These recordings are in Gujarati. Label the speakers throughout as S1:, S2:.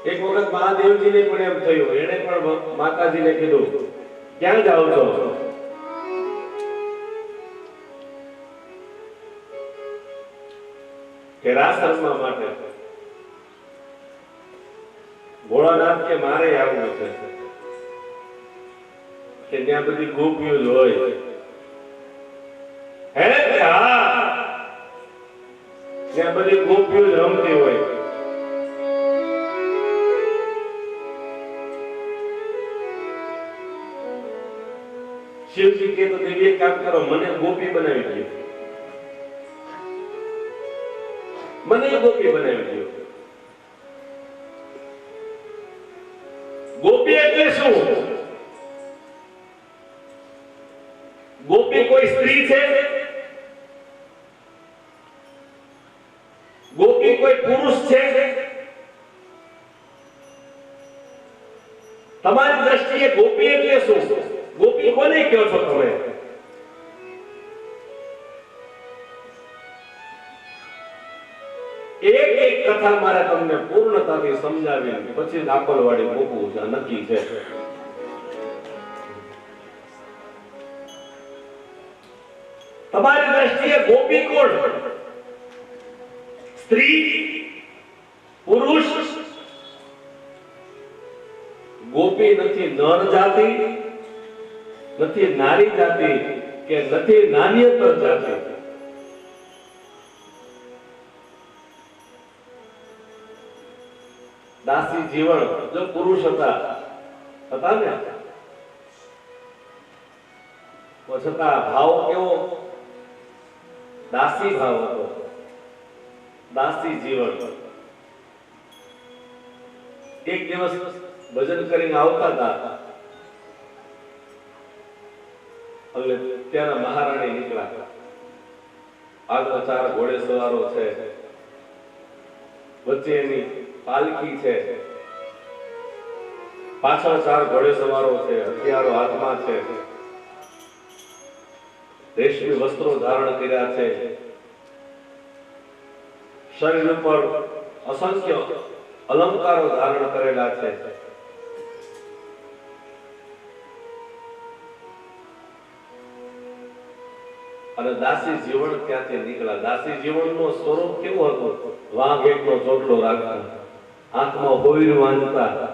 S1: એક વખત મહાદેવજીને પણ એમ થયું, એને પણ માતાજીને કીધું, ક્યાં જાઓ છો? કે રાસ રમવા માટે. ભોળાનાથ કે મારે આવવું છે, કે ત્યાં બધી ગોપીઓ જ હોય. હે હા, ત્યાં બધી ગોપીઓ જ રમતી હોય. શિવજી કે તો દેવી એક કામ કરો, મને ગોપી બનાવી દો, મને ગોપી બનાવી દો. ગોપી એટલે શું? ગોપી કોઈ સ્ત્રી છે? ગોપી કોઈ પુરુષ છે? તમારી દ્રષ્ટિએ ગોપી એટલે શું? ગોપી કોને કહો છો તમે? એક કથા મારે તમને પૂર્ણતાથી સમજાવી પછી દાખલવાડી મૂકવું છે, નક્કી છે. તમારી દ્રષ્ટિએ ગોપી કોણ? સ્ત્રી, પુરુષ? ગોપી નથી નર જાતિ, નથી નારી જાતિ, કે નથી નાન્યતર જાતિ. દાસી જીવન જો પુરુષ હતા ને, તો છતાં ભાવ કેવો? દાસી ભાવ હતો. દાસી જીવન. એક દિવસ ભજન કરીને આવતા હતા, એટલે ત્યાંના મહારાણી નીકળ્યા. આગળ 4 ઘોડે સવારો છે, વચ્ચે એની પાલકી છે, પાછળ 4 ઘોડે સવારો છે, હથિયારો હાથમાં છે, રેશમી વસ્ત્રો ધારણ કર્યા છે, શરીર ઉપર અસંખ્ય અલંકારો ધારણ કરેલા છે. અને દાસી જીવન ક્યાંથી નીકળ્યા? દાસી જીવનનું સ્વરૂપ કેવું હતું? વાઘ એકનો ચોટલો રાખતા, આંખમાં હોઈરું વાંધતા,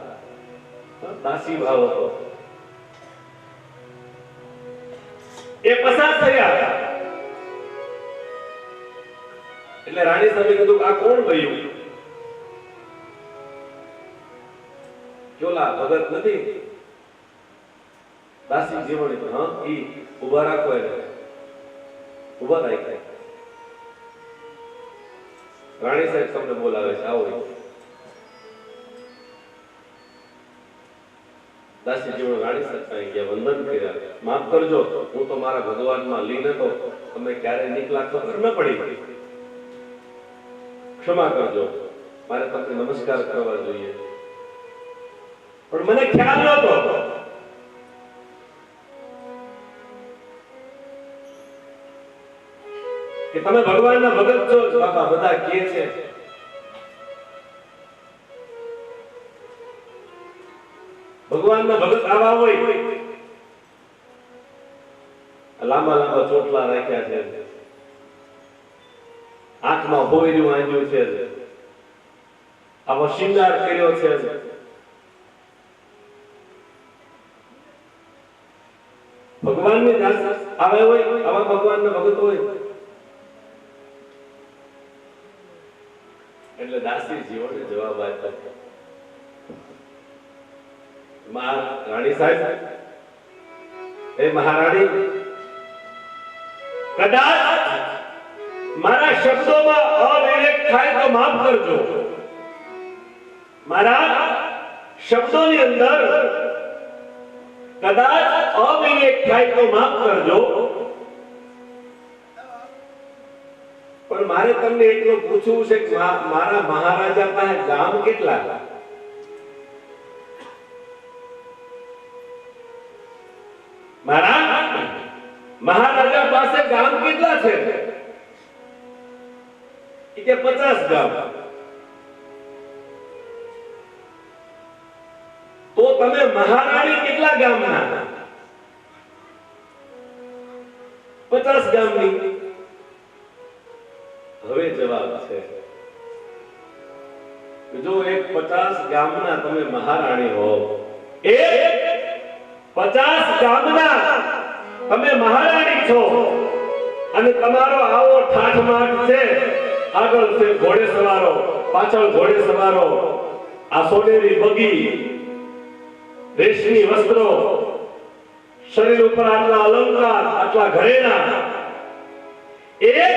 S1: દાસી ભાવ હતો. એ પસાર થયા એટલે રાણી સાહેબે કીધું, આ કોણ ગયું? ચોલા ભગત નથી? દાસી જીવન. હા, ઈ ઉભા રાખો. એને ઉભા રાખ્યા. રાણી સાહેબ તમને બોલાવે છે, આવો. દાસી જીવન રાણી સાહેબ પાસે ગયા, વંદન કર્યા. માફ કરજો, હું તો મારા ભગવાનમાં લીન હતો, તમે ક્યારે નીકળ્યા ખબર ન પડી, ક્ષમા કરજો, મારે તમને નમસ્કાર કરવા જોઈએ, પણ મને ખ્યાલ નહોતો. કે તમે ભગવાનના ભગત છો. બાપા બધા કહે છે. ભગવાનના ભગત આવા હોય, લાંબા લાંબા ચોટલા રાખ્યા છે, આંખમાં હોઈરું આંજ્યું છે, આવો શિંગાર કર્યો છે. ભગવાનની દાસ આવે હોય, આવા ભગવાનના ભગત હોય. એટલે દાસી જીવનને જવાબ આપ્યો. રાણી સાહેબ, એ મહારાણી, કદાચ મારા શબ્દોમાં અવિવેક થાય તો માફ કરજો. મારા શબ્દોની અંદર કદાચ અવિવેક થાય તો માફ કરજો, પણ મારે તમને એટલું પૂછવું છે કે મારા મહારાજા પાસે ગામ કેટલા? મારા મહારાજા પાસે ગામ કેટલા છે? કે 50 ગામ. તો તમે મહારાણી કેટલા ગામના? 50 ગામની. હવે જવાબ છે, જો એક 50 ગામના તમે મહારાણી હો, એક 50 ગામના તમે મહારાણી છો, અને તમારો આવો ઠાઠમાઠ છે, આગળ છે ઘોડે સવારો, પાછળ ઘોડે સવારો, આ સોનેરી બગી, રેશમી વસ્ત્રો, શરીર ઉપર આટલા અલંકાર, આટલા ઘરેણા, એક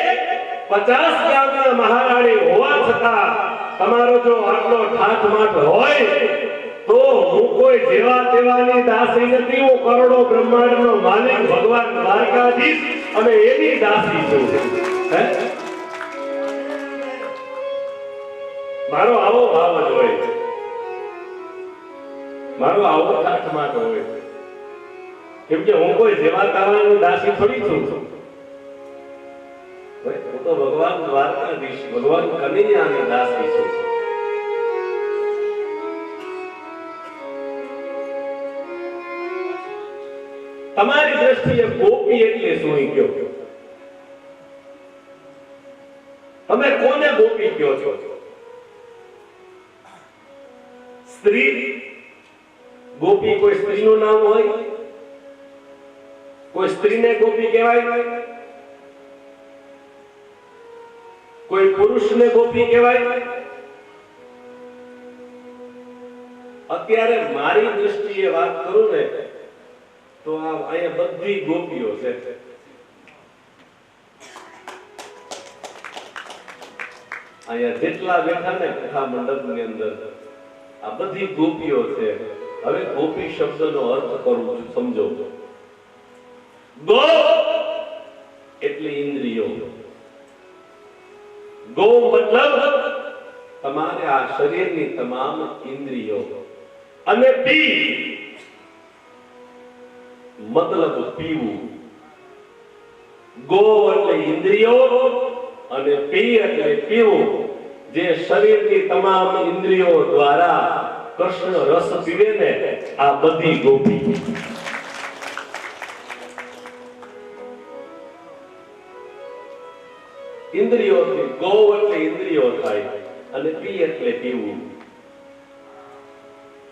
S1: 50 ગામના મહારાણી હોવા છતાં તમારો જો આટલો ઠાઠમાઠ હોય, તો હું કોઈ જેવા તેવાની દાસી નથી, હું કરોડો બ્રહ્માંડનો માલિક ભગવાન દ્વારકાધીશ અને એની દાસી છું. હે, મારો આવો ભાવ જ હોય, મારો આવો ઠાઠમાઠ હોય, કેમ કે હું કોઈ જેવા તાવાની દાસી થોડી છું. હું તો ભગવાન દ્વારકાધીશ, ભગવાન કનૈયાની દાસી છું. તમારી દ્રષ્ટિએ ગોપી એટલે શું કયો? તમે કોને ગોપી કયો છો? સ્ત્રી? ગોપી કોઈ સ્ત્રીનું નામ હોય? કોઈ સ્ત્રીને ગોપી કહેવાય? કોઈ પુરુષને ગોપી કહેવાય? અત્યારે મારી દ્રષ્ટિએ વાત કરું ને, તો અહીંયા બધી ગોપીઓ છે. અહીંયા જેટલા બેઠા ને કથા મંડપની અંદર, આ બધી ગોપીઓ છે. હવે ગોપી શબ્દનો અર્થ કરું છું, સમજો. ગો એટલે ઇન્દ્રિયો. ગો મતલબ તમારે આ શરીરની તમામ ઇન્દ્રિયો, અને પી મતલબ પીવું. ગો એટલે ઇન્દ્રિયો અને પી એટલે પીવું. જે શરીરની તમામ ઇન્દ્રિયો દ્વારા કૃષ્ણ રસ પીવે ને, આ બધી ગોપી. ઇન્દ્રિયોથી, ગો એટલે ઇન્દ્રિયો થાય, અને પી એટલે પીવું.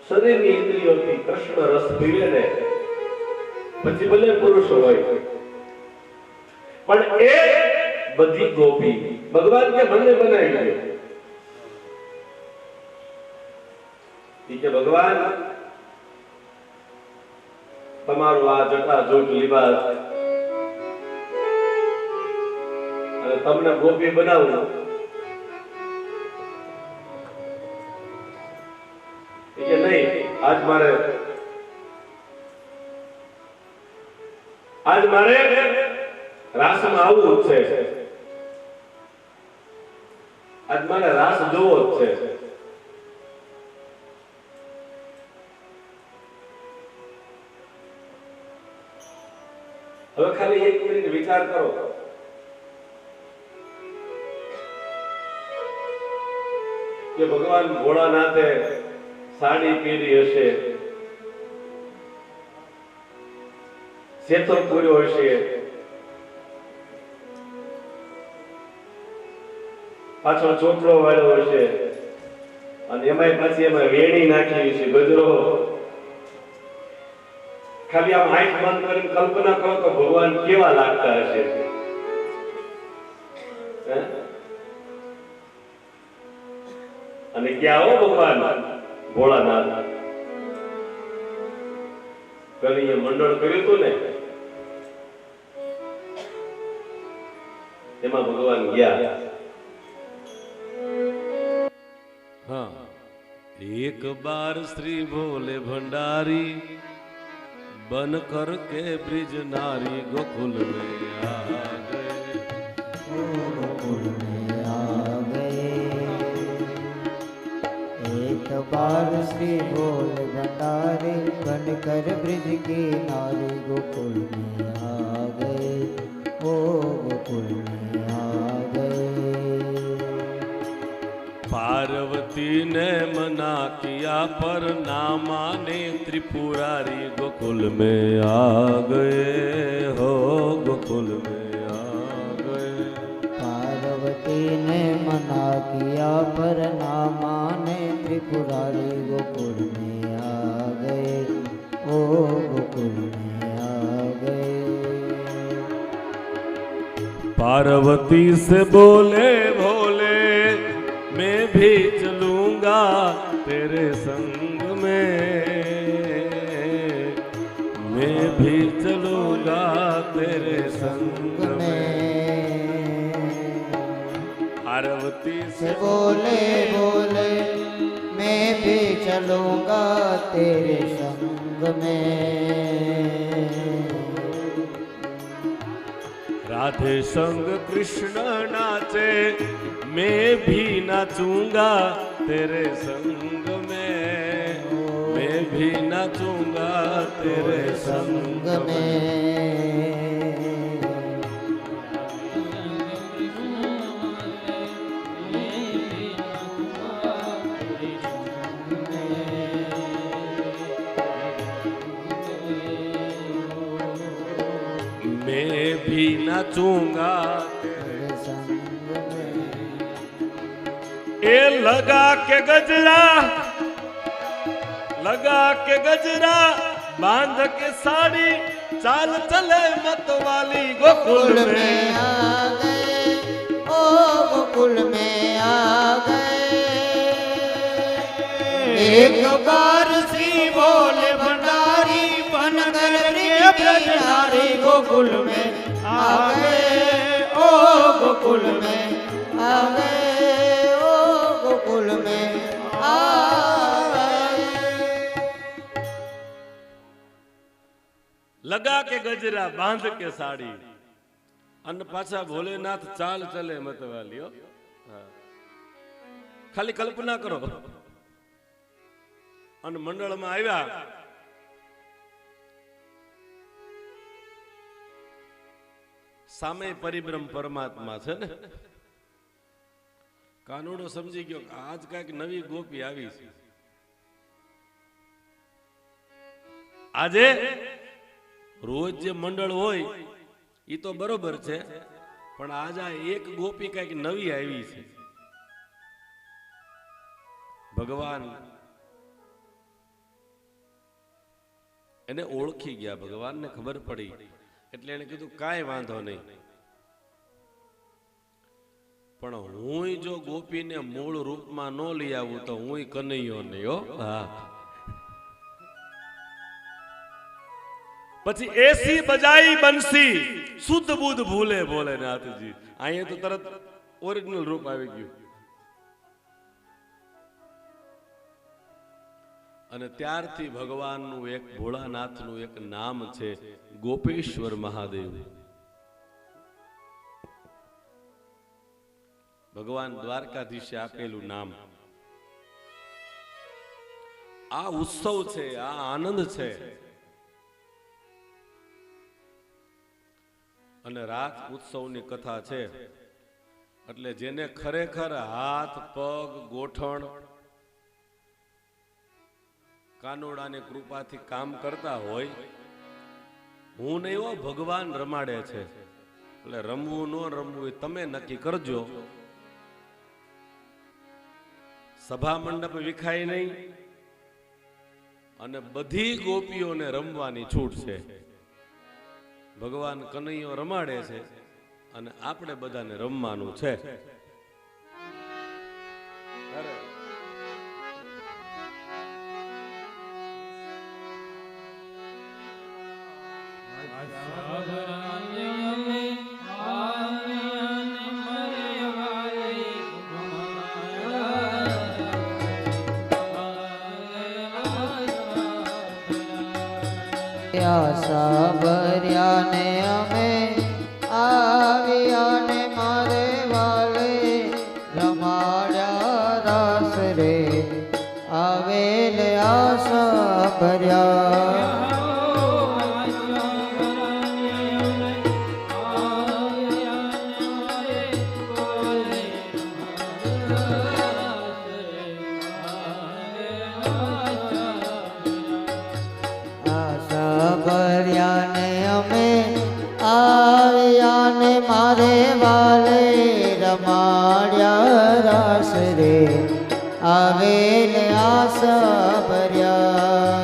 S1: શરીરની ઇન્દ્રિયોથી કૃષ્ણ રસ પીવે ને, પછી ભલે પુરુષ હોય, પણ એ બધી ગોપી. ભગવાન કે મને બનાવી દે, કે ભગવાન તમારું આ જટાજૂટ લિબાસ અને તમને ગોપી બનાવું. કે નહીં, આજ મારે રાસમાં આવવું જ છે, આજ મારે રાસ જોવો જ છે. હવે ખાલી એક મિનિટ વિચાર કરો કે ભગવાન ભોળાનાથે સાડી પહેરી હશે, સેતો પૂર્યો હશે, પાછળ ચોટલો વાળ્યો હશે, અને એમાં પાછી એમાં વેણી નાખી છે, ગજરો. ખાલી આમ આંખ બંધ કરીને કલ્પના કરો તો ભગવાન કેવા લાગતા હશે. અને ક્યાં હો ભગવાન ભોળાનાથ કનૈયે મંડળ કર્યું હતું ને, એમાં ભગવાન ગયા.
S2: हाँ, एक बार श्री भोले भंडारी बन कर के ब्रिज नारी गोकुल में आ गए,
S3: गोकुल में आ गए। एक बार श्री भोले भंडारी बन कर ब्रिज की नारी गोकुल में आ गए, ओ गोकुल में आ गए।
S2: पार्वती ने मना किया पर ना माने त्रिपुरारी गोकुल में आ गए हो, गोकुल में आ गए।
S3: पार्वती ने मना किया पर ना माने त्रिपुरारी गोकुल में आ गए, ओ गोकुल में आ गए।
S2: पार्वती से बोले भोले मैं भी चलूंगा तेरे संग में, मैं भी चलूंगा तेरे संग में। पार्वती से
S3: बोले बोले मैं भी चलूंगा तेरे संग में।
S2: राधे संग कृष्ण नाचे मैं भी नाचूंगा तेरे संग में, मैं भी नाचूंगा तेरे संग में। मैं भी नाचूंगा तेरे संग में। ए लगा के गजरा, लगा के गजरा, बांध के साड़ी, चाल चले मतवाली गोकुल में
S3: आ गए, ओ गोकुल में आ गए। एक बार श्री बोले भंडारी बनकर ब्रजधारी गोकुल में आ गए, ओ गोकुल में आ गए, ओ गोकुल में आ गए।
S2: लगा के गजरा बांध के साड़ी अन पाछा भोलेनाथ चाल चले मतवालियो। खाली कल्पना करो अन मंडल में आव्या सामे परिब्रह्म परमात्मा छे ने। कानूडो समझी गयो आज कांईक नवी गोपी आवी छे। आजे रोज जे मंडल होय ई तो बरोबर छे, पण आज आ एक गोपी कांईक नवी आवी छे। भगवान एने ओळखी गया, भगवान ने खबर पड़ी એટલે એને કીધું કાંઈ વાંધો નહીં, પણ હું જો ગોપીને મૂળ રૂપમાં ન લઈ આવું તો હું કનૈયો નહીં હો। હા પછી એસી બજાઈ બંસી શુદ્ધ બુદ્ધ ભૂલે ભોલેનાથજી। અહીંયા તો તરત ઓરિજિનલ રૂપ આવી ગયું। અને ત્યારથી ભગવાનનું એક ભોળાનાથનું એક નામ છે ગોપેશ્વર મહાદેવ। ભગવાન દ્વારકાધીશે આપેલું નામ। આ ઉત્સવ છે, આ આનંદ છે। અને રાત ઉત્સવની કથા છે એટલે જેને ખરેખર હાથ પગ ગોઠણ કાનોડાની કૃપાથી કામ કરતા હોય, હું નહીં હો ભગવાન રમાડે છે। એટલે રમવું ન રમવું એ તમે નક્કી કરજો। સભા મંડપ વિખાય નહીં અને બધી ગોપીઓને રમવાની છૂટ છે। ભગવાન કનૈયો રમાડે છે અને આપણે બધાને રમવાનું છે।
S3: આશા ભર્યા ને અમે આવ્યા ને મારે વાલે રમાડ્યા રાસ રે આવેલ આશા ભર્યા। કર્યા ને અમે આવ્યા ને મારે વાલે રમાડ્યા રાસ રે આવેલ આશા ભર્યા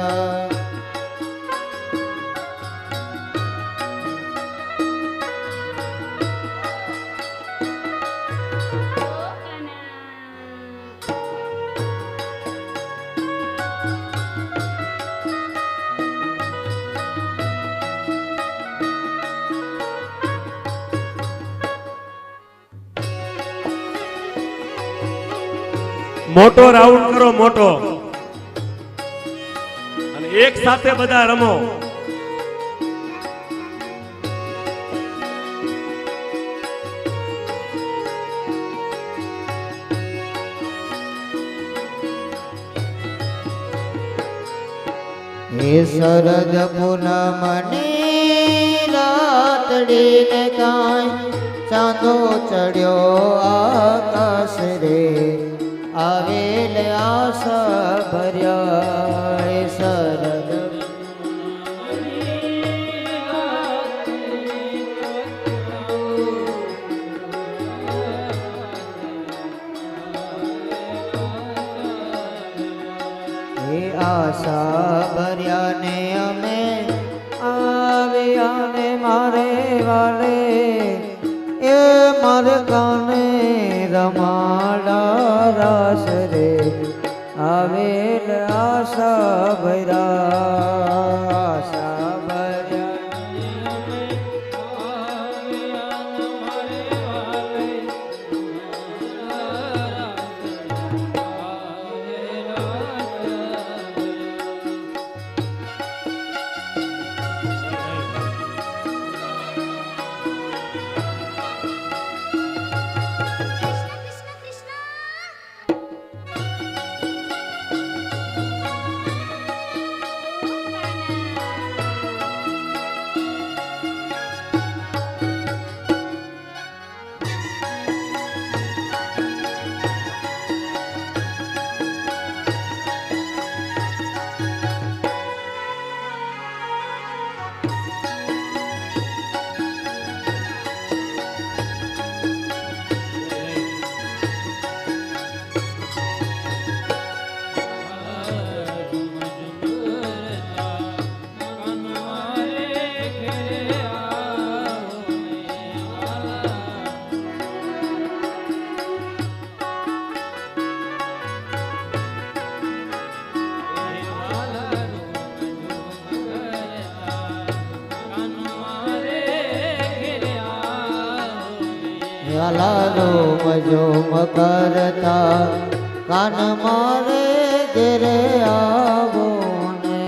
S2: મોટો રાઉન્ડ કરો મોટો અને એક સાથે બધા રમો.
S3: હે શરદ પૂનમની રાતડી ને કાંઈ ચાંદો ચડ્યો આકાશ રે આવેલ આશા ભર્યા હે શરદ હે આશા ભર્યા ને અમે આવ્યા ને મારે વાલે એ મારે કાને રમાડા રાસ રે આવેલ આશા ભર્યા આશા લાલો મજો મકરતા કાન મારે ઘેરે આવો ને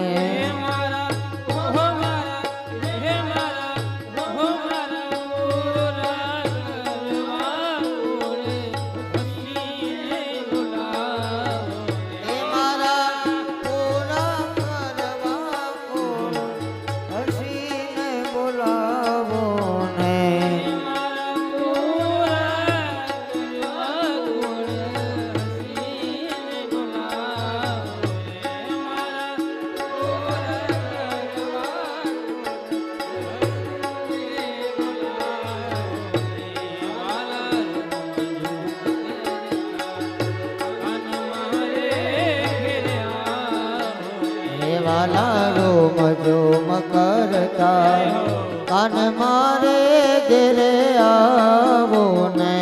S3: લાલો મજો મકરતા કાન મારે ઘેરે આવો ને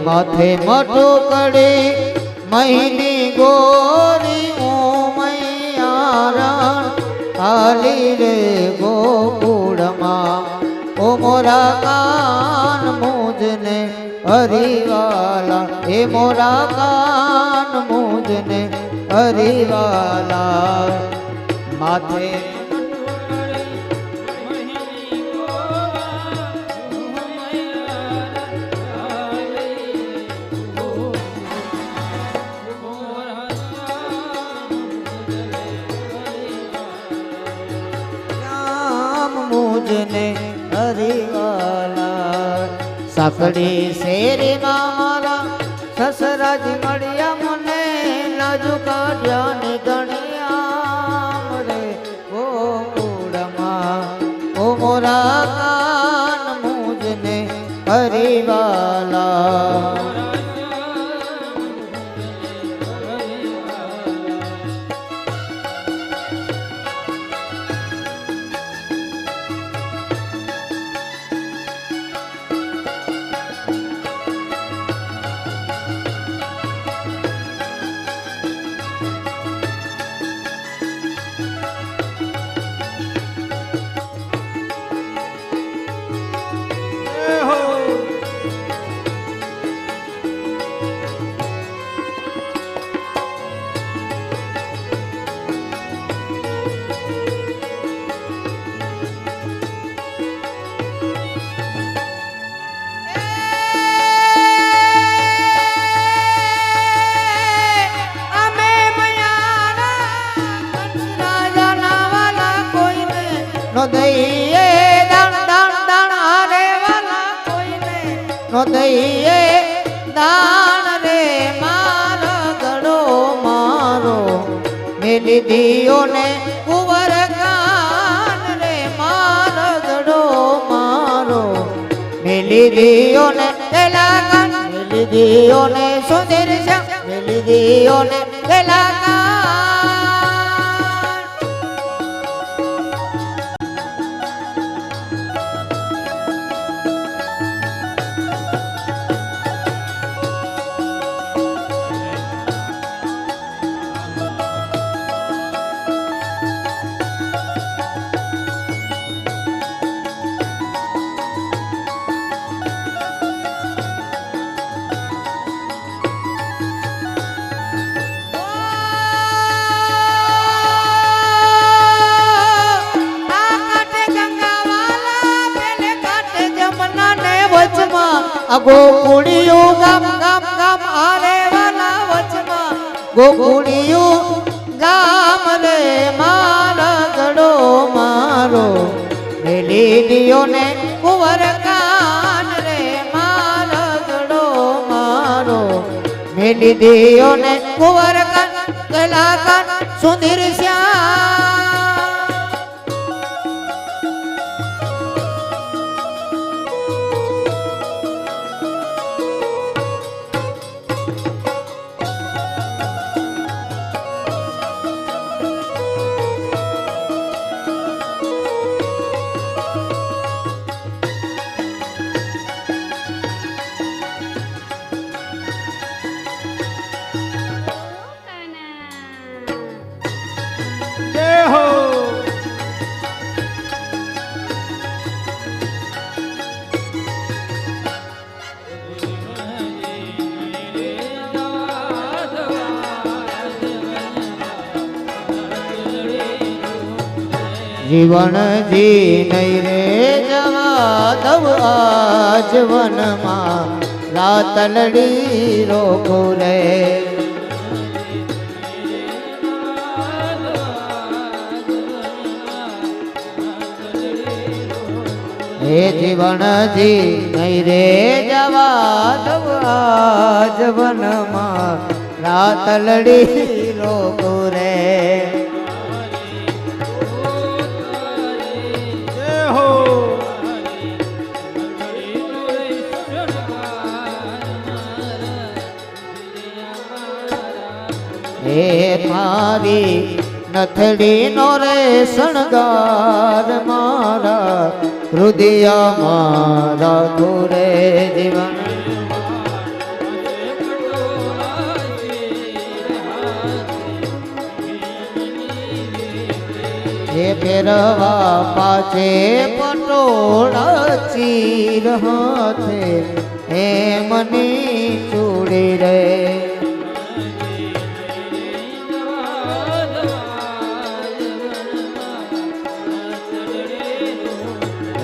S3: માથે મઠું કડી મહિની ગોરી ઉમૈયારણ હાલી રે ગોકુળમાં ઓ મોરા કાન મુજને હરિવાલા એ મોરા કાન મુજને હરિવાલા માથે મુજને હરિવાલા સાકડી શેરીમાં મારા સસરાજ મળ્યા મને લાજુ કાઢ્યા ને ગણ્યા રે ગોકુળમાં ઓ મોરા કાન મુજને હરિવાલા નો દઈએ દાણ દાણ દાણ હારે વાલા કોઈને નો દઈએ દાણ રે મારો ગળો મારો મેલી દિયો ને કુંવર કાન રે મારો ગળો મારો મેલી દિયો ને પેલા કાન મેલી દિયો ને સુંદર શ્યામ મેલી દિયો ને પેલા કાન ગોકુળિયું ગામ ગામ ગામ આરે વાલા વચમાં ગોકુળિયું ગામ રે મારા ગડો મારો મેલી દિયો ને કુંવર કાન રે મારા ગડો મારો મેલી દિયો ને કુંવર કાન ગલા કાન સુંદર શ્યામ જીવન જી નહીં રે જવા દવ આજ વનમાં રાત લડી રોકો રે હે જીવન જી નહીં રે જવા દવ આજ વનમાં રાત લડી રોકો રે હે મારી નથડી નો રે શણગાર મારા હૃદય મારા ઘોરે જીવન એ ફેરવા પાછે પટોળા ચીર હાથે એ મની ચૂડી રે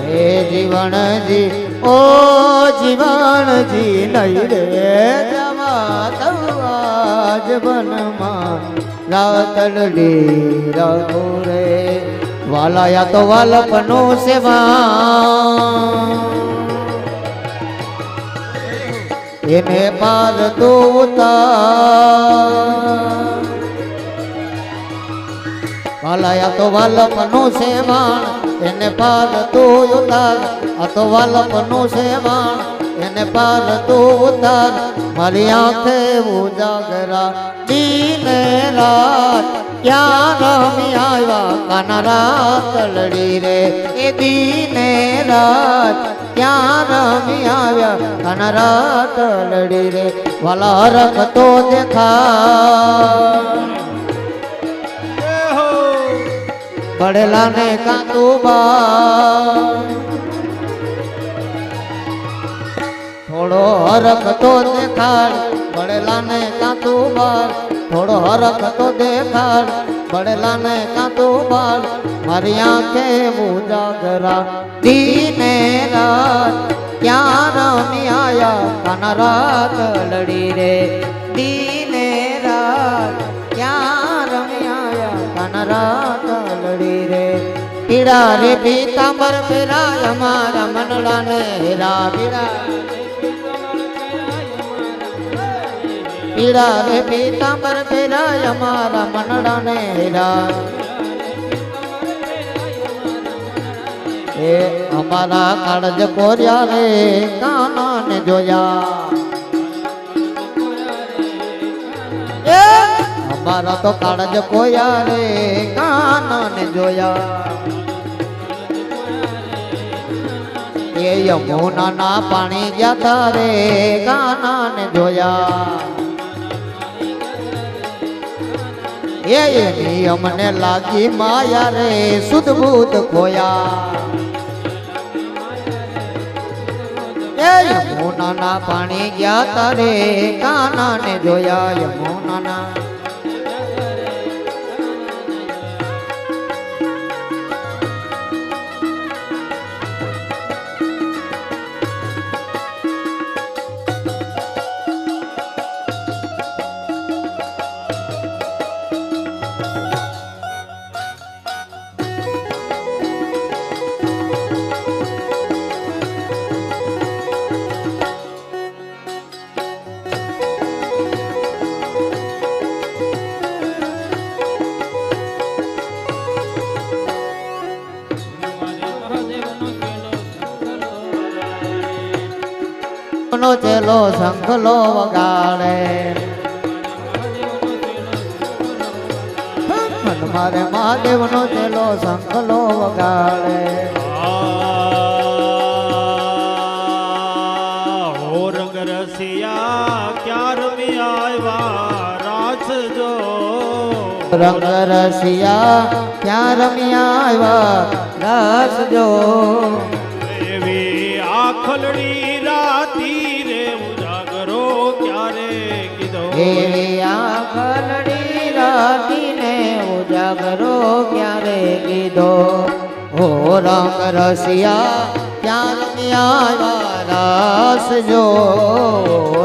S3: હે જીવણજી ઓ જીવણજી નહીં રે જવા તવાજ વનમાં રાતડી રાખો રે વાલાયા તો વાલપનો સેવા એને પાર દોતા વાલાયા તો વાલપનો સેવા એને પાર દોતા આ તો વાલપનો સેવા એને પાર દોતા મારી આંખે ઉજાગરા દીને રાત ક્યાં રમી આવ્યા કાના રાત લડી રે એ દીને રાત ક્યાં રમી આવ્યા કાના રાત લડી રે વાલા રખતો દેખા પડેલા ને કાતુબા થોડો હરખ તો દેખાડ પડેલા ને કાતુબા થોડો હરખ તો દેખાડ પડેલા ને કાતુબા મારી આંખે ઉજાગરા દીને રાત ક્યાં રમી આયા કાના રાત લડી રે દીને રાત ક્યાં રમી આયા કાના રાત લડી રે પીડા રે પીતાંબર ફેરાય અમારા મનડા ને હેરા પીડા રે પીતાંબર ફેરાય અમારા મનડા ને હેરા એ અમારા કાળજ કોર્યા રે કાના ને જોયા અમારા તો કાળજ કોયા રે કાના ને જોયા એ યમુના ના પાણી ગયા રે કાના ને જોયા એની અમને લાગી માયા રે સુધ બુધ ખોયા યમુના ના પાણી ગયા રે કાના ને જોયા યમુના ના નો ચેલો શંખલો વગાડે મારે મહાદેવ નો ચેલો શંખલો વગાડે
S4: હો રંગ રસિયા ક્યાં રમી આવ્યા રાસ જો
S3: રંગ રસિયા ક્યાં રમી આવ્યા રાસ જો
S4: એવી આખલડી રાતી રે ઉજાગરો ક્યારે કીધો
S3: એવી આખલડી રાતી ને ઉજાગરો ક્યારે કીધો હો રંગ રસિયા ક્યાં રમી આવ્યા રાસ જો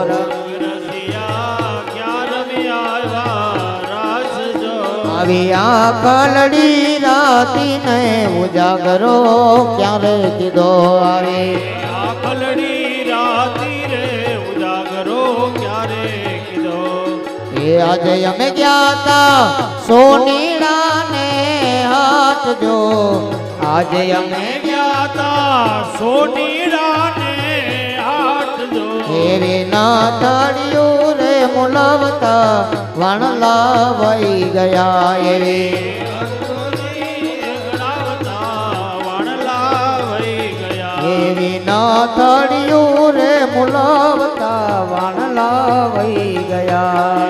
S3: રંગ
S4: રસિયા ક્યાં રમી આવ્યા રાસ જો
S3: આવી આખલડી રાતી ને ઉજાગરો ક્યારે કીધો આવી
S4: આખલડી રાતી રે ઉજાગરો ક્યારે કીધો
S3: એ આજે અમે ગયા તા સોનીડા ને હાથ જો આજે અમે
S4: ગયા તા સોનીડા ને હાથ જો
S3: એવી ના થાળીઓ રે મુલાવતા વણલા વહી ગયા એવી એવી ના થાળીઓ રે મુલાવતા વણલા વહી ગયા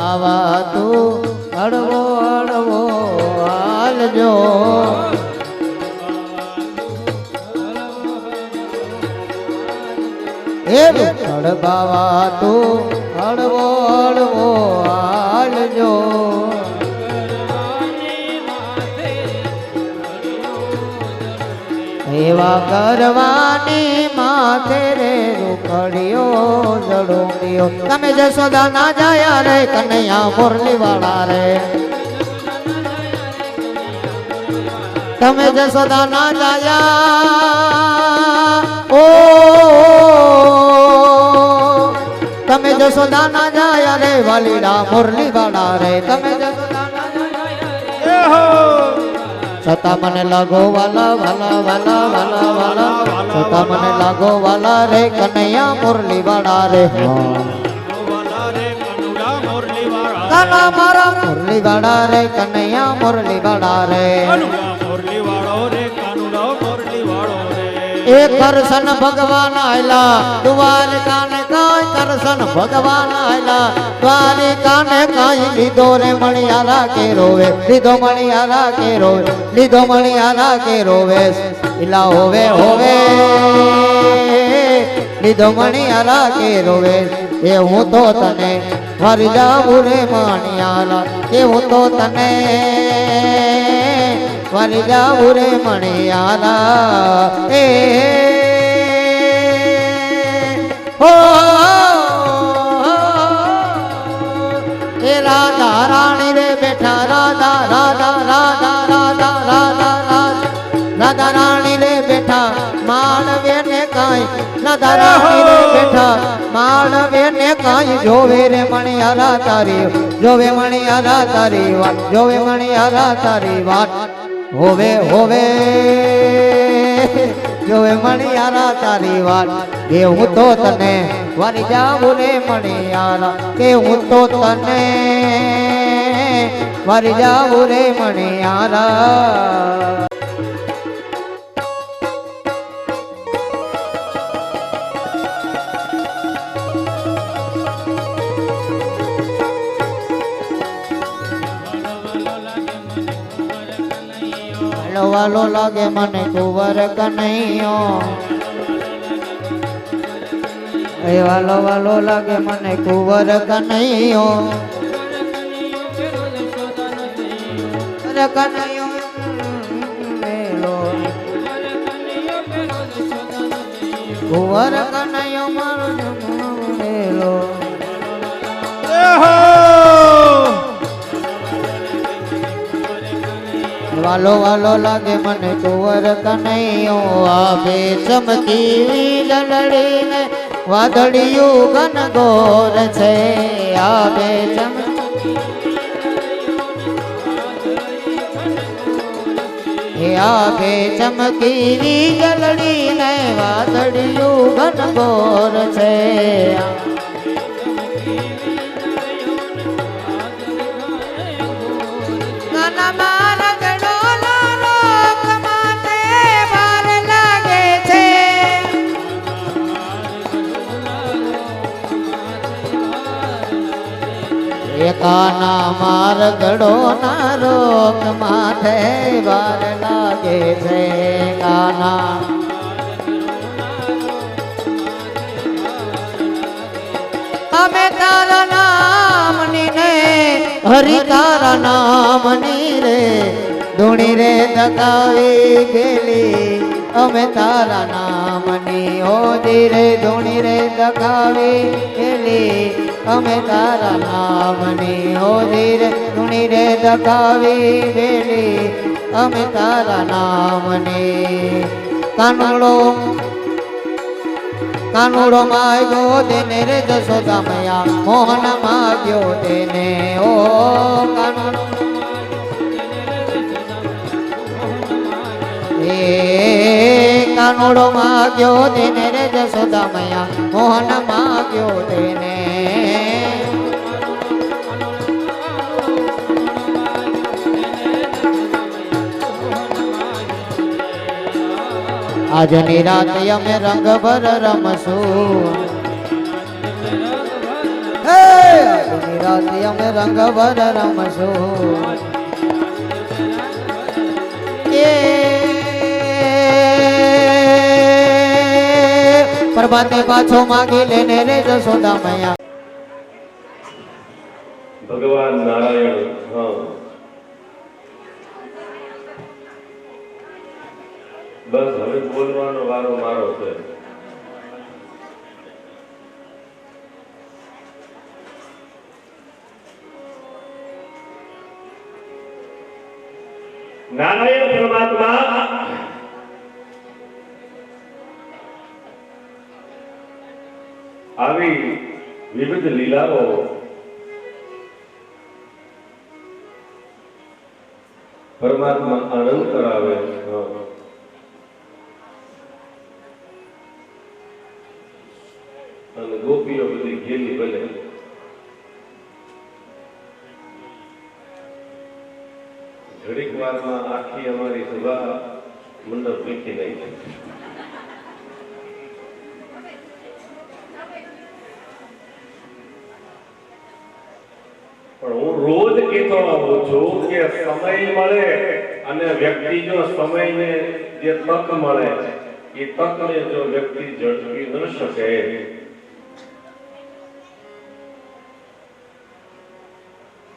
S3: બાવા તું હળવો હળવો હાલજો હે વિઠ્ઠલ બાવા તું હળવો હળવો હાલજો એવા કરવાની માથે રે રૂખડીઓ જડુંગીઓ તમે જશોદા ના જાયા રે કનૈયા મુરલી વાળા રે તમે જશોદા ના જાયા ઓ તમે જશોદા ના જાયા રે વાલીડા મુરલી વાળા રે તમે જશોદા ના જાયા છતાં મને લાગો વાલા વાલા વાલા વાલા વાલા છતાં મને લાગો વાલા રે કનૈયા મુરલી વાળા રે કાના મારા મુરલી વાળા રે કનૈયા મુરલી વાળા રે એ કરશન ભગવાન આયલા દ્વારકા ને કાય કરશન ભગવાન આયલા દ્વારકા ને કાય લીધો રે મણિયારા કે રોવે લીધો મણિયારા કે રોવે લીધો મણિયારા કે રોવે ઇલા હોવે હોવે લીધો મણિયારા કે રોવે એ હું તો તને મરી જાઉં રે મણિયારા એ હું તો તને મરી જાઉં રે મણિયારા એ હો એ રાધા રાણી રે બેઠા રાધા રાધા રાધા રાધા રાધા રાધા રાણી રે બેઠા માળવે ને કાંઈ રાધા રાણી રે બેઠા માળવે ને કાંઈ જોવે રે મણિયારા તારી જોવે મણિયારા તારી વાત જોવે મણિયારા તારી વાત હોવે હોવે જોવે મણિયારા તારી વાત કે હું તો તને વારી જાઉં રે મણિયારા કે હું તો તને વારી જાઉં રે મણિયારા વાલો લાગે મને કુંવર કનૈયો એ વાલો વાલો લાગે મને કુંવર કનૈયો અરે કનૈયો મેલો કુંવર કનૈયો મારો મેલો વાલો વાલો લાગે મને કુંવર કનૈયો આભે ચમકી વીજળીને વાદળિયું ઘન ઘોર છે આભે ચમકી આભે ચમકી વીજળીને વાદળિયું ઘન ઘોર છે કાના માર ગડો ના રોક માથે વાર લાગે છે કાના અમે તારા નામની ને હરિ તારા નામની રે ધૂણી રે દગાવી ગેલી અમે તારા નામની હોજી રે ધૂણી રે દગાવી ગેલી અમે તારા નામની હોજી રે ધૂણી રે દગાવી ગેલી અમે તારા નામની કાનુડો માગ્યો તેને રે જશોદા મૈયા મોહન માગ્યો તેને ઓ કાનુડો કાનુડો માગ્યો તેને રે જશોદા મૈયા મોહન માગ્યો તેને આજની રાત અમે રંગ ભર રમશું આજની રાતે અમે રંગ ભર રમશું એ પ્રભાતે પાછો માગી લેને રે જશોદા મૈયા
S1: ભગવાન નારાયણ હા બસ હવે બોલવાનો વારો મારો છે નારાયણ પરમાત્મા આવી વિવિધ લીલાઓ પરમાત્મા આનંદ કરાવે અને ગોપીઓ બધી ઘેલી બને ઘડીક વારમાં આખી અમારી સભા મંડપ લીખી નહીં પણ હું રોજ કહેતો આવું છું કે સમય મળે અને વ્યક્તિ જો સમયને જે તક મળે એ તકને જો વ્યક્તિ ઝડપી ન શકે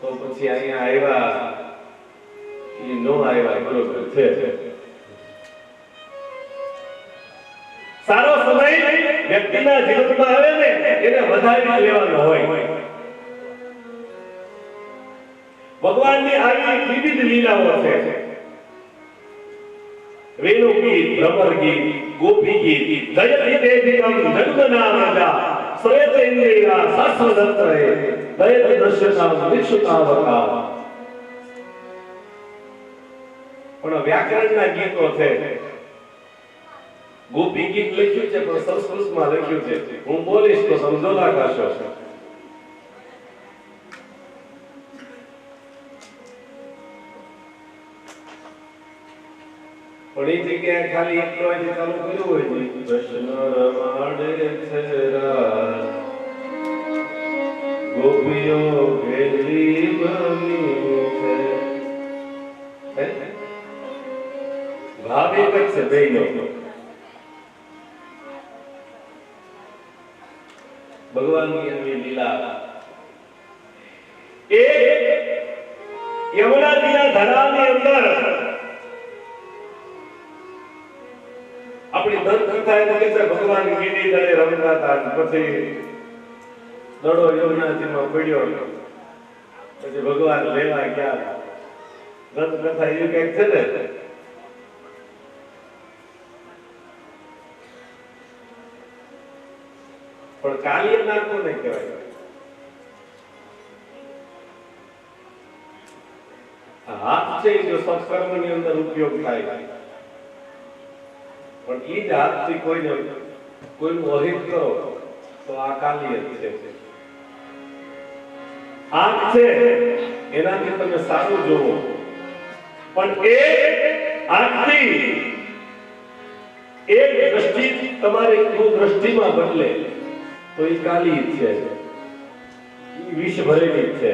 S1: તો પછી અહીંયા આવ્યા એ નો આવ્યા બરોબર છે સારો સમય વ્યક્તિના જીવનમાં આવે ને એને વધારી લેવાનો હોય ભગવાનની આવી વિવિધ લીલાઓ છે વેણુ ગીત ભ્રમર ગીત ગોપી ગીત દયતિ દેવિકમ જન્મના રાજા શ્વેત ઇન્દ્રિયા શાસ્ત્રદત્તરે દયત દૃશ્યતા વિક્ષુતાવકા પણ વ્યાકરણના ગીતો છે ગોપી ગીત લખ્યું છે પણ સંસ્કૃતમાં લખ્યું છે હું બોલીશ તો સમજોતા કરશો પણ એ જગ્યાએ ખાલી એટલો આજે ચાલુ કર્યું હોય છે કૃષ્ણ રમાડે છે રાસ ગોપીઓ ભેલી બની છે ભાવ એક જ છે બેયનો ભગવાનની એવી લીલા એ યમુનાજીના ધરાની અંદર આપણી દંત કથા એમ કે છે ભગવાન ગીરી દળે રમતા હતા પછી દડો યમુનાજીમાં પડ્યો પછી ભગવાન લેવા ગયા દંત કથા એવું કઈક છે ને પણ કાલિય નાગ કોને કહેવાય હાથ છે જો સત્કર્મની અંદર ઉપયોગ થાય પણ એ જ હાથથી કોઈનું અહિત કરો તો આ કાલિય છે આંખ છે એનાથી તમે સારું જોવો પણ એ આંખથી એક દ્રષ્ટિ તમારી કુદૃષ્ટિમાં બદલે તો એ કાલી છે વિષ ભરેલી છે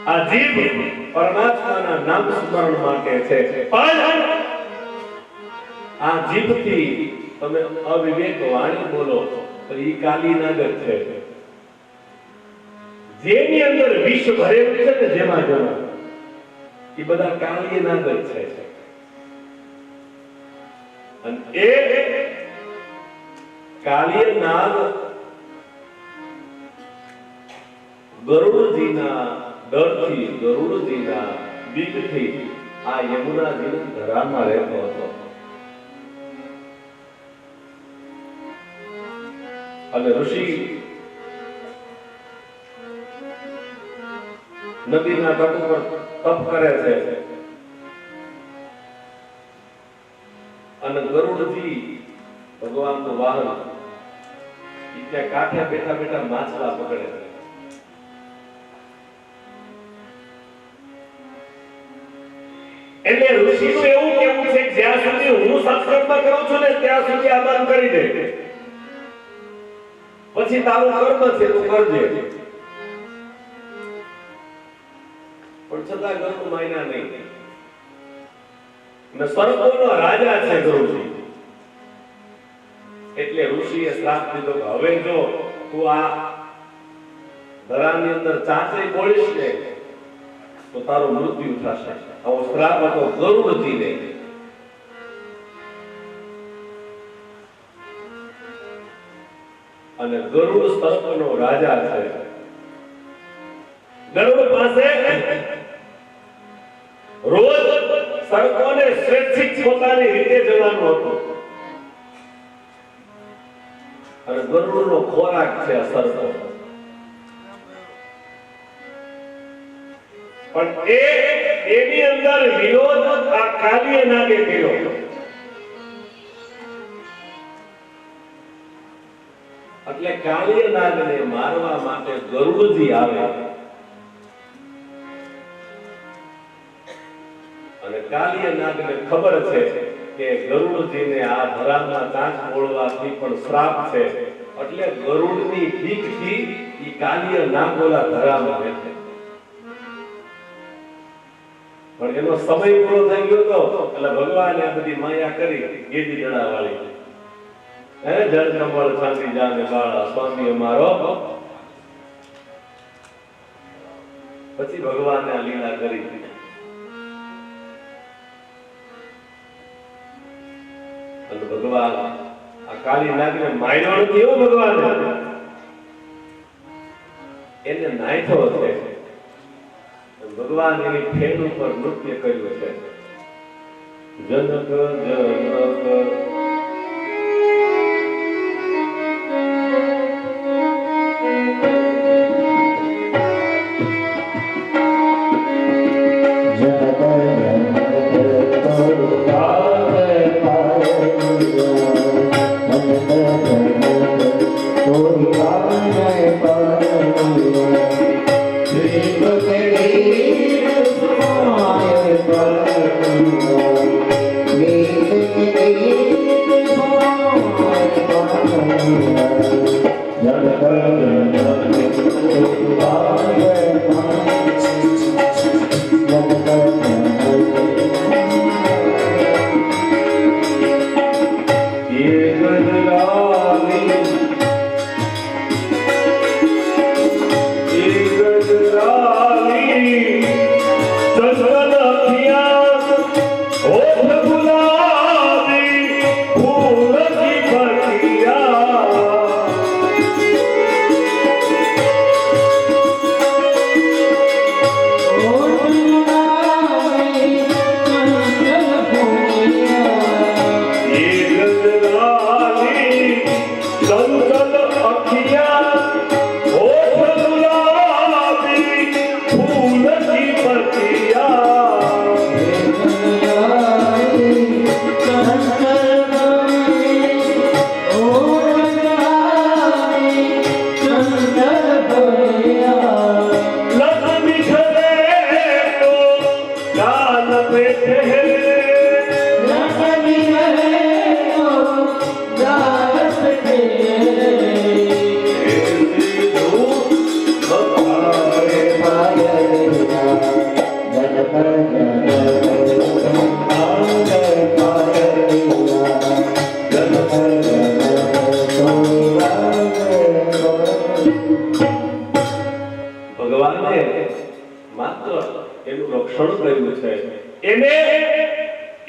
S1: આ જીભ પરમાત્માના નામ સ્મરણ માટે છે પણ આ જીભથી તમે અવિવેક વાણી બોલો તો એ કાલી નાગ છે જેની અંદર વિષ ભરેલું છે ને જેમાં એ બધા કાલી નાગ છે અને એ કાલિય નાગ ગરુડજીના ડરથી ગરુડજીના બીકથી આ યમુનાજીના ધરામાં રહેતો હતો અને ઋષિ નદીના તટ ઉપર તપ કરે છે અને ગરુડજી ભગવાનનું વાહન ત્યાં કાંઠે બેઠા બેઠા માછલા પકડે છે એટલે ઋષિનું એવું કેવું છે કે જ્યાં સુધી હું સત્સંગ કરું છું ને ત્યાં સુધી આ બંધ કરી દે પછી તારું કર્મ છે તું કરજે પણ છતાં ગરુડ માન્યા નહીં. અને સર્પોનો રાજા છે ગરુડજી. એટલે ઋષિએ શ્રાપ દીધો કે હવે જો તું આ ધરાની અંદર ચાંચઈ બોલીશ ને તો તારું મૃત્યુ થશે. આવો શ્રાપ હતો ગરુડજીને. અને ગરુડ સર્પનો રાજા છે. ગરુડ પાસે રોજ સર્પોને સ્વૈચ્છિક પોતાની રીતે જવાનું હતું. અને ગરુડનો ખોરાક છે આ સર્પો. પણ એની અંદર વિરોધ આ કાલીય નાગે કર્યો. એટલે કાલીય નાગને મારવા માટે ગરુડજી આવે. અને કાલીય નાગને ખબર છે કે ગરુડજીને આ ધરામાં ચાંચ બોળવાથી પણ શ્રાપ છે. એટલે ગરુડની બીકથી ઈ કાલીય નાગ ઓલા ધરામાં બેઠે. પણ એનો સમય પૂરો થઈ ગયો તો એટલે ભગવાને આ બધી માયા કરી ગેડી જડા વાળી. જળ કમળ છાંટી જાને બાળા સ્વામી અમારો. પછી ભગવાને આ લીલા કરી. અને ભગવાન આ કાલી નાગને માર્યો નથી હો ભગવાન, એને નાખ્યો છે. ભગવાન એની ફેન ઉપર નૃત્ય કર્યું છે. જનક જનક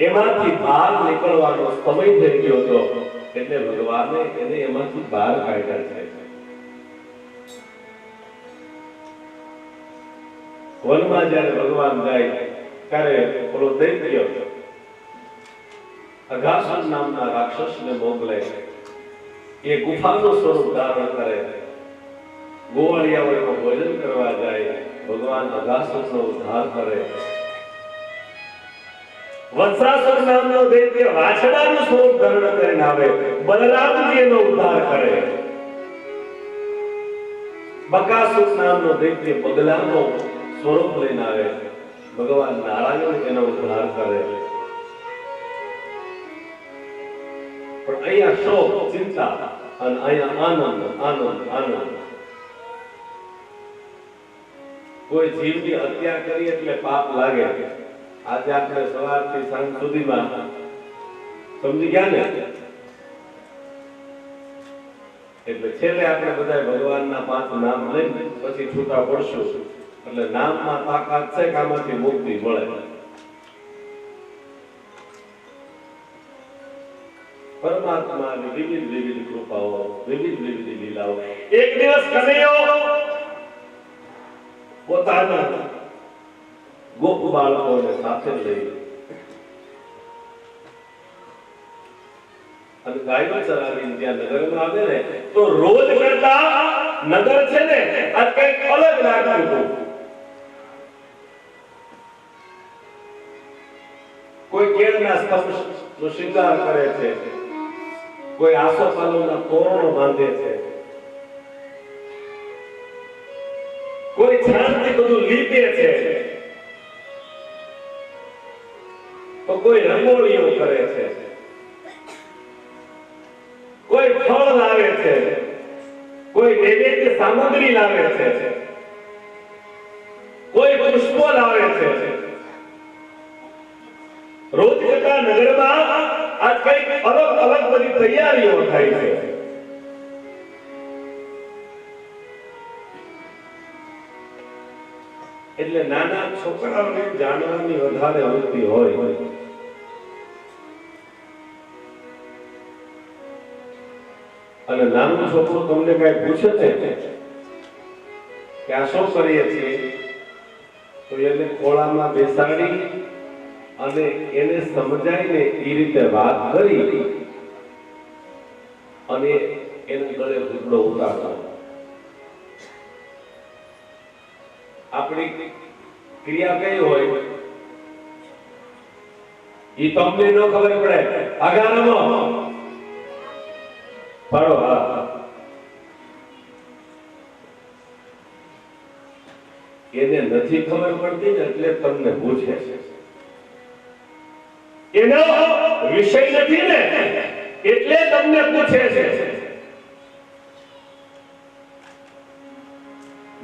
S1: એમાંથી બહાર નીકળવાનો સમય થઈ ગયો હતો. એટલે ભગવાને એને એમાંથી બહાર કાઢ્યા છે. વનમાં જ્યારે ભગવાન જાય ત્યારે ઓલો દૈત્ય અઘાસુર નામના રાક્ષસને મોકલે. એ ગુફાનું સ્વરૂપ ધારણ કરે. ગોવાળિયાઓ ભોજન કરવા જાય. ભગવાન અઘાસુરનો ઉદ્ધાર કરે. વત્સાસુર નામનો દૈત્ય વાછડાનું સ્વરૂપ ધારણ કરીને આવે. બલરામજી એનો ઉદ્ધાર કરે. બકાસુર નામનો દૈત્ય બગલાનો સ્વરૂપ લઈને આવે. ભગવાન નારાયણ એનો ઉદ્ધાર કરે. પણ અહીંયા શોક ચિંતા અને અહીંયા આનંદ આનંદ આનંદ. કોઈ જીવની હત્યા કરી એટલે પાપ લાગે. આજે આપણે સવારથી સાંજ સુધીમાં સમજી ગયા ને? એટલે છેલ્લે આપણે બધા ભગવાનના 5 નામ લઈને પછી છૂટા પડશું. એટલે નામમાં તાકાત છે કે આમાંથી મુક્તિ મળે. પરમાત્માની વિવિધ વિવિધ કૃપાઓ, વિવિધ વિવિધ લીલાઓ. એક દિવસ કનૈયો પોતાના ગોપ બાળકોને સાથે લઈ અને ગાયો ચરાવીને ત્યાં નગરમાં આવે ને તો રોજ કરતા નગર છે ને આજ કંઈક અલગ લાગતું હતું. કોઈ કેળના સ્તંભનો શૃંગાર કરે છે, કોઈ આસોપાલવના તોરણો બાંધે છે, કોઈ છાણથી બધું લીપે છે, તો કોઈ રંગોળીઓ કરે છે, કોઈ ફળ લાવે છે, કોઈ નૈવેદ્ય સામગ્રી લાવે છે, કોઈ પુષ્પો લાવે છે. રોજ કરતા નગરમાં આજ કઈક અલગ અલગ બધી તૈયારીઓ થાય છે. એટલે નાના છોકરાઓને જાણવાની વધારે વૃત્તિ હોય. અને નાનું છોકરું તમને કઈ પૂછે છે કે આ શું કરીએ છીએ, તો એને ખોળામાં બેસાડી અને એને સમજાઈને એ રીતે વાત કરી અને એને ગળે ઘૂંટડો ઉતારતો. આપણી ક્રિયા કઈ હોય એ તમને ન ખબર પડે. આગારામાં પાડો હા. એને નથી ખબર પડતી ને એટલે તમને પૂછે છે. એનો વિષય નથી ને એટલે તમને પૂછે છે.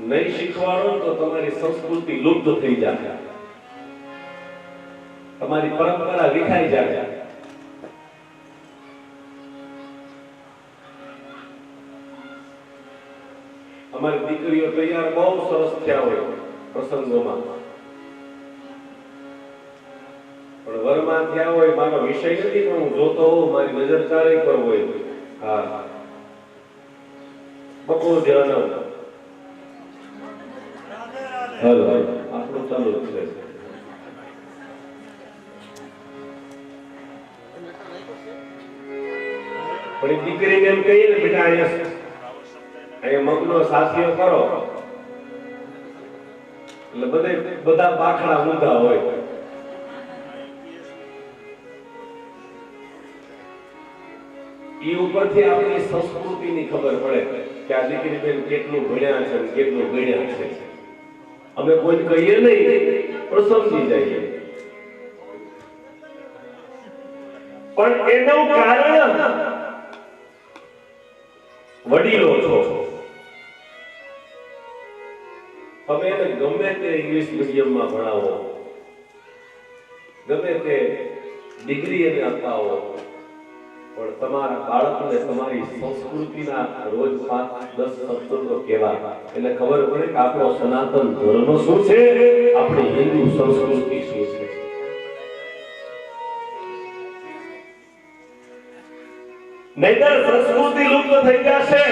S1: નહીં શીખવાડો તો તમારી સંસ્કૃતિ લુપ્ત થઈ જાય, તમારી પરંપરા વિખાઈ જાય. અમારી દીકરીઓ તૈયાર બહુ સરસ થયા હોય પ્રસંગોમાં, પણ વરમાં થયા હોય મારો વિષય નથી, પણ હું જોતો હોઉં મારી નજર ચારે પર હોય. હા, બપોર ધ્યાન હાલો આપણું ચાલુ જ છે. પણ એ દીકરીને એમ કહીએ ને બેટા અહીંયા મગનો સાથીઓ કરો એટલે બધા બાખડા ઊંધા હોય. એ ઉપરથી આપણી સંસ્કૃતિની ખબર પડે કે આ દીકરી બેન કેટલું ભણ્યા છે કેટલું ગણ્યા છે. અમે કોઈ કહીએ નહીં પણ સમજી જઈએ. પણ એનું કારણ વડીલો છો. તમે એને ગમે તે ઇંગ્લિશ મીડિયમમાં ભણાવો, ગમે તે ડિગ્રી એને અપાવો, પણ તમારા બાળકોને તમારી સંસ્કૃતિના રોજ 5-10 શબ્દો કહેવા એટલે ખબર પડે કે આપણો સનાતન ધર્મ શું છે, આપણી હિન્દુ સંસ્કૃતિ શું છે. નહીંતર સંસ્કૃતિ લુપ્ત થઈ જશે.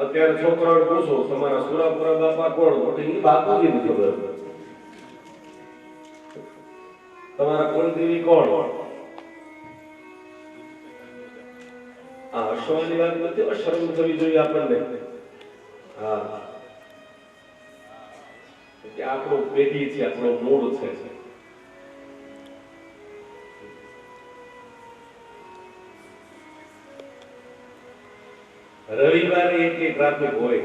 S1: અત્યારે છોકરાઓને પૂછો તમારા સુરાપુરા બાપા કોણ, તો એ બાપુજી ની ખબર. તમારા કુળદેવી કોણ? આ હર્ષવાની વાત નથી, શરમ થવી જોઈએ આપણને. હા, કે આપણો પેઢી છે, આપણો મૂળ છે. રવિવારે એટલી ટ્રાફિક હોય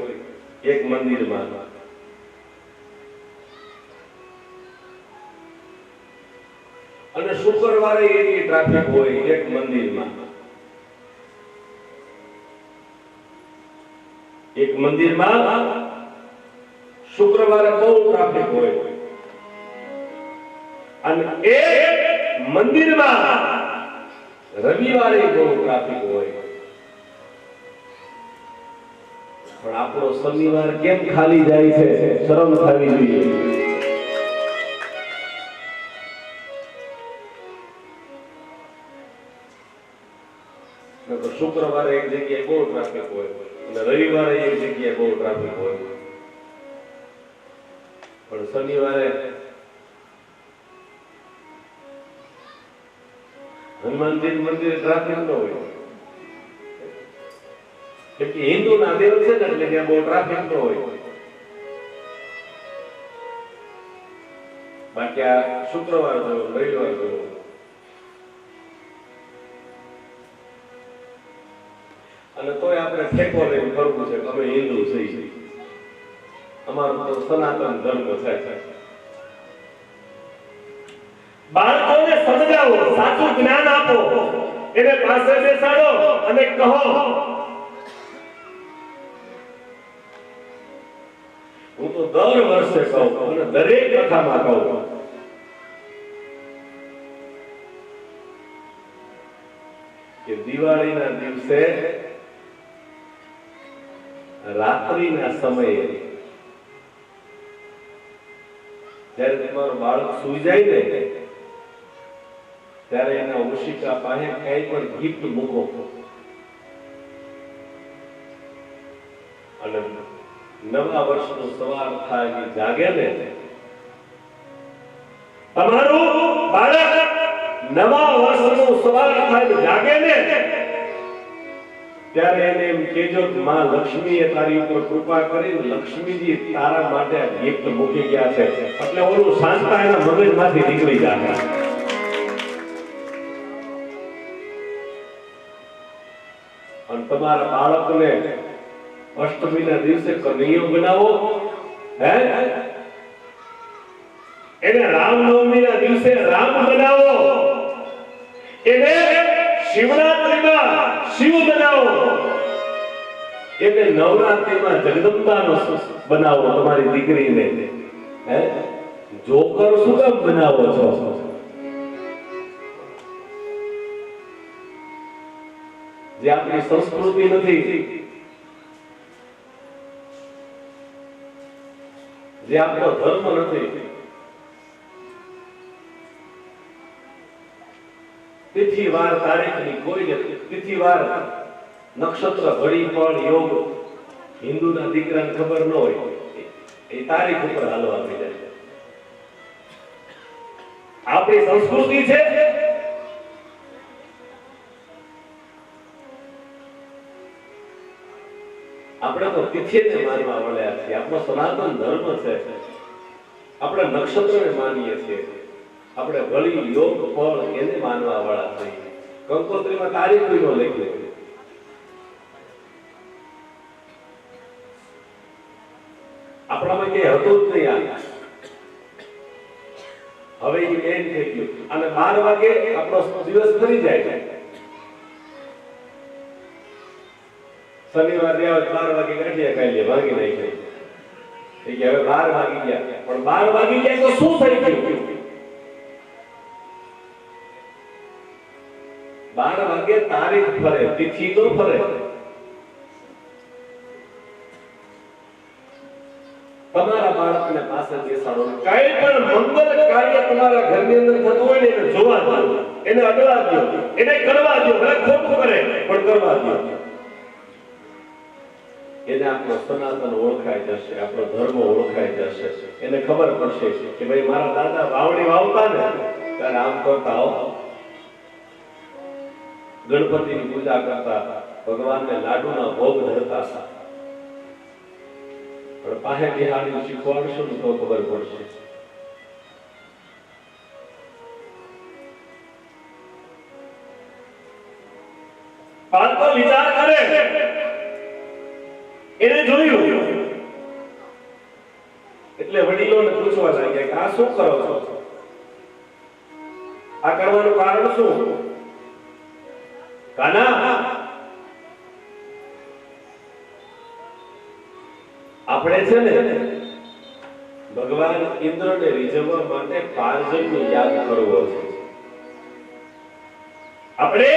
S1: એક મંદિરમાં, અને શુક્રવારે એટલી ટ્રાફિક હોય એક મંદિરમાં. એક મંદિરમાં શુક્રવારે બહુ ટ્રાફિક હોય અને એક મંદિરમાં રવિવારે બહુ ટ્રાફિક હોય, પણ આપણો શનિવાર કેમ ખાલી જાય છે? શરમ થવી જોઈએ. તો શુક્રવારે એક જગ્યાએ બહુ ટ્રાફિક હોય અને રવિવારે એક જગ્યાએ બહુ ટ્રાફિક હોય, પણ શનિવારે હનુમાનજી મંદિરે ટ્રાફિક ન હોય, કેમ કે હિન્દુ ના દેવ છે ને એટલે ત્યાં બહુ ટ્રાફિક ન હોય. બાકી આ શુક્રવાર જો રવિવાર જો અને તોય આપણે ઠેકો લઈને ફરવું છે. અમે હિન્દુ છીએ, અમારો તો સનાતન ધર્મ છે.
S5: બાળકોને સમજાવો, સાચું જ્ઞાન આપો, એને પાસે બેસાડો અને કહો
S1: હું તો દર વર્ષે કહું અને દરેક કથામાં કહું કે દિવાળીના દિવસે રાત્રિના સમયે જ્યારે તમારું બાળક સૂઈ જાય ને ત્યારે એના ઓશિકા પાસે કઈ પણ ગિફ્ટ મૂકો અને નવા વર્ષનું સવાર થાય જાગે ને
S5: તમારું બાળક નવા વર્ષનું સવાર થાય જાગે ને
S1: ત્યારે એને એમ કહેજો કે માં લક્ષ્મીએ તારી ઉપર કૃપા કરી, લક્ષ્મીજી તારા માટે ગિફ્ટ મૂકી ગયા છે, એટલે ઓલું શાંતા એના મગજમાંથી નીકળી જાય. અને તમારા બાળકને અષ્ટમીના દિવસે કનૈયો બનાવો, હે
S5: એને રામનવમીના દિવસે રામ બનાવો, એને શિવરાત્રીમાં શિવ બનાવો,
S1: એને નવરાત્રીમાં જગદંબાનો બનાવો તમારી દીકરીને. હે જોકર શું કામ બનાવો છો? જે આપણી સંસ્કૃતિ નથી, જે આપણો ધર્મ નથી. તિથિ વાર તારીખની કોઈ નથી. તિથિ વાર નક્ષત્ર ઘડી પણ યોગ હિન્દુના દીકરાને ખબર ન હોય, એ તારીખ ઉપર હાલવા થઈ જાય.
S5: આપણી સંસ્કૃતિ છે
S1: આપણે તો તિથિને માનવા વાળા છીએ. આપણો સનાતન ધર્મ છે. આપણે નક્ષત્રને માનીએ છીએ. આપણે ઘડી યોગ ફળ એને માનવા વાળા છીએ. કંકોત્રીમાં તારીખ નો લખી આપણામાં કઈ હતું જ નહીં. હવે એ એમ થઈ ગયું અને 12 વાગે આપણો દિવસ ફરી જાય. શનિવાર 12 વાગે ગાંઠિયા ખાઈ લે, ભાગી નહીં ખાઈ. હવે 12 વાગી ગયા, પણ 12 વાગી ગયા તો શું થઈ ગયું? 12 વાગે તારીખ ફરે, તિથિ તો ફરે. તમારા બાળકને પાસે બેસાડો.
S5: કઈ પણ મંગલ કાર્ય તમારા ઘરની અંદર થતું હોય ને એને જોવા દો, એને અડવા દો, એને કરવા દો. ભલે ખોટું કરે પણ કરવા દો.
S1: એને આપણો સનાતન ઓળખાઈ જશે, આપણો ધર્મ ઓળખાઈ જશે. એને ખબર પડશે કે ભાઈ મારા દાદા વાવણી વાવતા ને ત્યારે આમ કરતા હો, ગણપતિની પૂજા કરતા, ભગવાનને લાડુના ભોગ ધરતા. પણ પાસે બિહાડી શીખવાડશું ને તો ખબર પડશે.
S5: બાળકો વિચાર કરે, એને જોયું
S1: એટલે વડીલોને પૂછવા લાગ્યા કે આ શું કરો છો? આ કરવાનું કારણ શું? કાના આપણે છે ને ભગવાન ઇન્દ્રને રીઝવવા માટે પારજન્ય યાગ કરવો છે. આપણે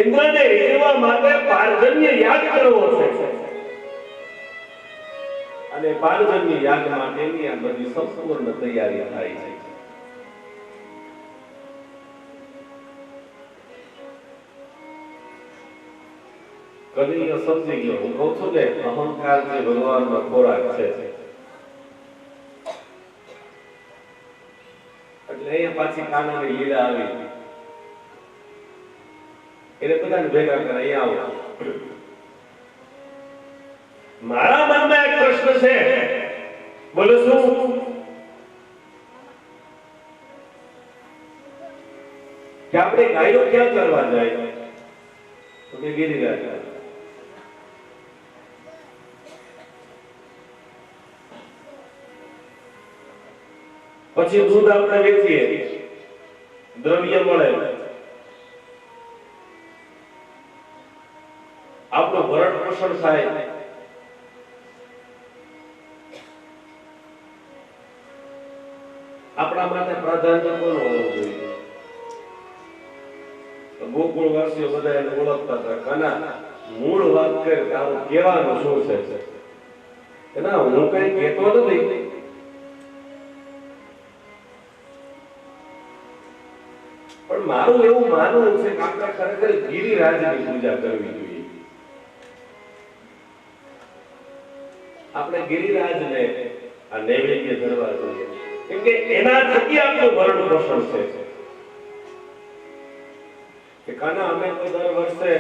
S1: ઇન્દ્રને રીઝવવા માટે પારજન્ય યાગ કરવો છે. અને પારજન્ય યાગ માટેની આ બધી સંપૂર્ણ તૈયારી થાય છે. કનૈયો સમજી ગયો. હું કહું છું ને, અહંકાર જે ભગવાનનો ખોરાક છે. એટલે અહીંયા પાછી કાનાની લીલા આવી. એને બધાને ભેગા કરે, અહીંયા આવો. મારા મનમાં એક પ્રશ્ન છે, બોલો શું? કે આપણે ગાયો ક્યાં ચરવા જાય? તો કે ગિરિરાજ. પછી દૂધ આપણે વેચીએ, દ્રવ્ય મળે, આપણું ભરણ પોષણ થાય. આપણા માટે પ્રાધાન્ય કોણ હોવું જોઈએ? ગોકુળવાસીઓ બધા એને ઓળખતા હતા. કાના મૂળ વાત કરે કે આનું કહેવાનું શું છે? ના, હું કઈ કહેતો નથી. પણ મારું એવું માનવું છે કે આપણે ખરેખર ગિરિરાજની પૂજા કરવી જોઈએ. આપણે ગિરિરાજને આ નૈવેદ્ય ધરવા જોઈએ, કેમ કે એના થકી આપણું ભરણ પોષણ છે. કે કાના અમે તો દર વર્ષે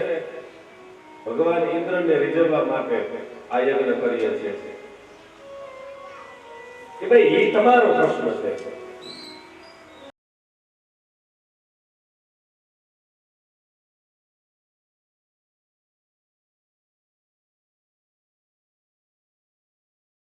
S1: ભગવાન ઇન્દ્રને રીઝવવા માટે આ યજ્ઞ કરીએ છીએ. કે ભાઈ એ તમારો પ્રશ્ન છે.